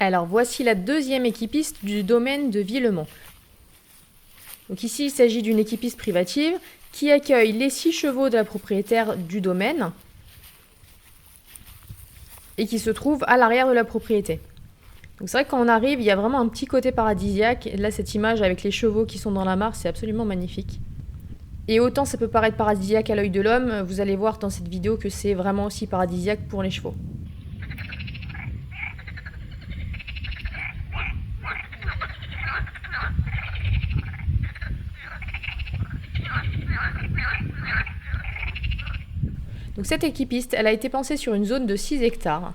Alors voici la deuxième équipiste du domaine de Villemont. Donc ici il s'agit d'une équipiste privative qui accueille les 6 chevaux de la propriétaire du domaine et qui se trouve à l'arrière de la propriété. Donc c'est vrai que quand on arrive, il y a vraiment un petit côté paradisiaque. Et là, cette image avec les chevaux qui sont dans la mare, c'est absolument magnifique. Et autant ça peut paraître paradisiaque à l'œil de l'homme, vous allez voir dans cette vidéo que c'est vraiment aussi paradisiaque pour les chevaux. Donc cette équipiste, elle a été pensée sur une zone de 6 hectares.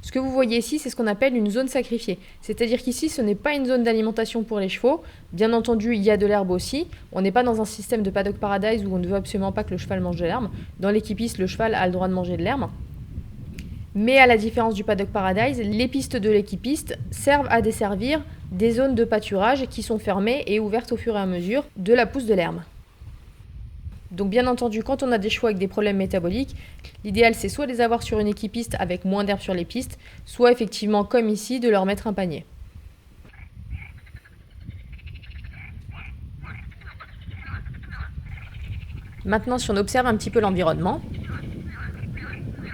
Ce que vous voyez ici, c'est ce qu'on appelle une zone sacrifiée. C'est-à-dire qu'ici, ce n'est pas une zone d'alimentation pour les chevaux. Bien entendu, il y a de l'herbe aussi. On n'est pas dans un système de paddock paradise où on ne veut absolument pas que le cheval mange de l'herbe. Dans l'équipiste, le cheval a le droit de manger de l'herbe. Mais à la différence du paddock paradise, les pistes de l'équipiste servent à desservir des zones de pâturage qui sont fermées et ouvertes au fur et à mesure de la pousse de l'herbe. Donc bien entendu, quand on a des chevaux avec des problèmes métaboliques, l'idéal c'est soit de les avoir sur une équipiste avec moins d'herbe sur les pistes, soit effectivement comme ici, de leur mettre un panier. Maintenant, si on observe un petit peu l'environnement,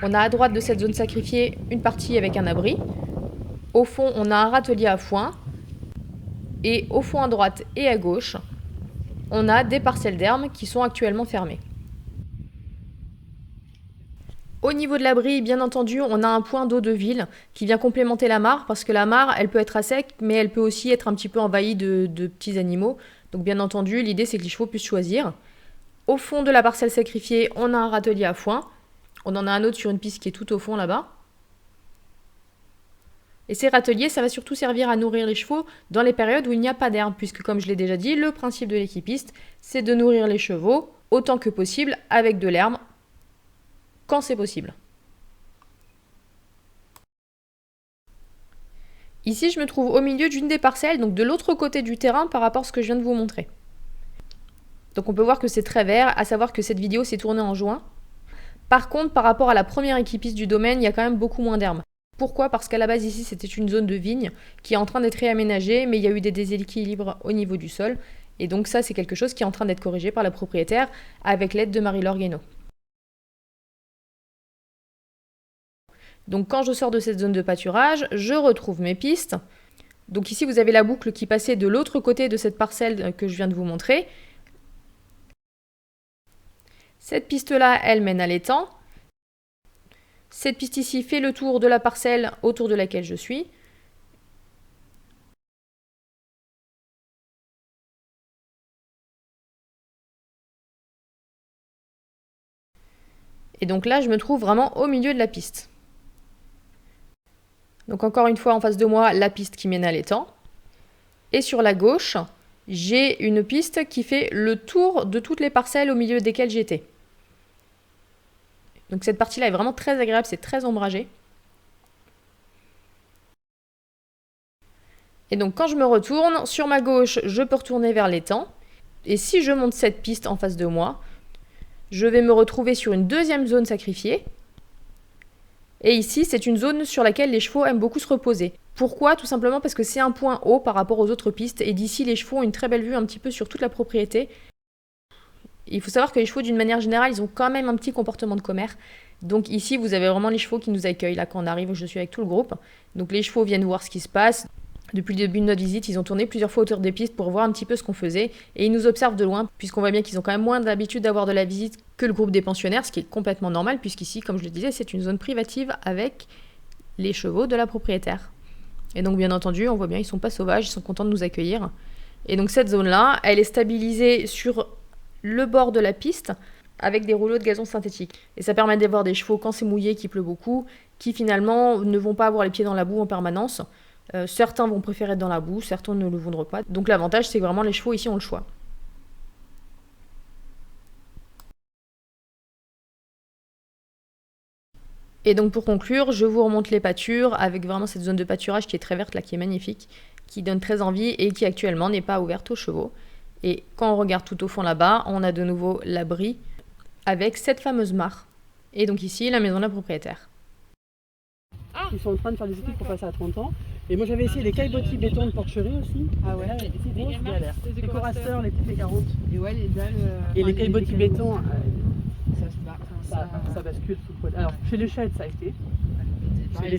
on a à droite de cette zone sacrifiée une partie avec un abri. Au fond, on a un râtelier à foin. Et au fond à droite et à gauche, on a des parcelles d'herbe qui sont actuellement fermées. Au niveau de l'abri, bien entendu, on a un point d'eau de ville qui vient complémenter la mare, parce que la mare, elle peut être à sec, mais elle peut aussi être un petit peu envahie de petits animaux. Donc bien entendu, l'idée c'est que les chevaux puissent choisir. Au fond de la parcelle sacrifiée, on a un râtelier à foin. On en a un autre sur une piste qui est tout au fond là-bas. Et ces râteliers, ça va surtout servir à nourrir les chevaux dans les périodes où il n'y a pas d'herbe, puisque comme je l'ai déjà dit, le principe de l'équipiste, c'est de nourrir les chevaux autant que possible avec de l'herbe, quand c'est possible. Ici, je me trouve au milieu d'une des parcelles, donc de l'autre côté du terrain par rapport à ce que je viens de vous montrer. Donc on peut voir que c'est très vert, à savoir que cette vidéo s'est tournée en juin. Par contre, par rapport à la première équipiste du domaine, il y a quand même beaucoup moins d'herbe. Pourquoi? Parce qu'à la base ici c'était une zone de vigne qui est en train d'être réaménagée, mais il y a eu des déséquilibres au niveau du sol. Et donc ça c'est quelque chose qui est en train d'être corrigé par la propriétaire avec l'aide de Marie-Laure Guénaud. Donc quand je sors de cette zone de pâturage, je retrouve mes pistes. Donc ici vous avez la boucle qui passait de l'autre côté de cette parcelle que je viens de vous montrer. Cette piste-là, elle mène à l'étang. Cette piste ici fait le tour de la parcelle autour de laquelle je suis. Et donc là, je me trouve vraiment au milieu de la piste. Donc encore une fois, en face de moi, la piste qui mène à l'étang. Et sur la gauche, j'ai une piste qui fait le tour de toutes les parcelles au milieu desquelles j'étais. Donc cette partie-là est vraiment très agréable, c'est très ombragé. Et donc quand je me retourne, sur ma gauche, je peux retourner vers l'étang. Et si je monte cette piste en face de moi, je vais me retrouver sur une deuxième zone sacrifiée. Et ici, c'est une zone sur laquelle les chevaux aiment beaucoup se reposer. Pourquoi? Tout simplement parce que c'est un point haut par rapport aux autres pistes. Et d'ici, les chevaux ont une très belle vue un petit peu sur toute la propriété. Il faut savoir que les chevaux, d'une manière générale, ils ont quand même un petit comportement de commère. Donc ici, vous avez vraiment les chevaux qui nous accueillent. Là, quand on arrive, je suis avec tout le groupe. Donc les chevaux viennent voir ce qui se passe. Depuis le début de notre visite, ils ont tourné plusieurs fois autour des pistes pour voir un petit peu ce qu'on faisait. Et ils nous observent de loin, puisqu'on voit bien qu'ils ont quand même moins d'habitude d'avoir de la visite que le groupe des pensionnaires, ce qui est complètement normal, puisqu'ici, comme je le disais, c'est une zone privative avec les chevaux de la propriétaire. Et donc, bien entendu, on voit bien, ils sont pas sauvages, ils sont contents de nous accueillir. Et donc, cette zone-là, elle est stabilisée sur le bord de la piste avec des rouleaux de gazon synthétique. Et ça permet d'avoir des chevaux quand c'est mouillé, qu'il pleut beaucoup, qui finalement ne vont pas avoir les pieds dans la boue en permanence. Certains vont préférer être dans la boue, certains ne le voudront pas. Donc l'avantage, c'est que vraiment les chevaux ici ont le choix. Et donc pour conclure, je vous remonte les pâtures avec vraiment cette zone de pâturage qui est très verte là, qui est magnifique, qui donne très envie et qui actuellement n'est pas ouverte aux chevaux. Et quand on regarde tout au fond là-bas, on a de nouveau l'abri avec cette fameuse mare. Et donc ici, la maison de la propriétaire. Ils sont en train de faire des études pour passer à 30 ans. Et moi j'avais essayé les caillebotis béton de Porcherie aussi. Ah ouais. C'est grosse galère. Les écorasseurs, les petites carottes. Et ouais, les dalles. Et les caillebotis béton, ça se bat. ça bascule sous le poids. Alors chez les chèdes ça a été. Chez les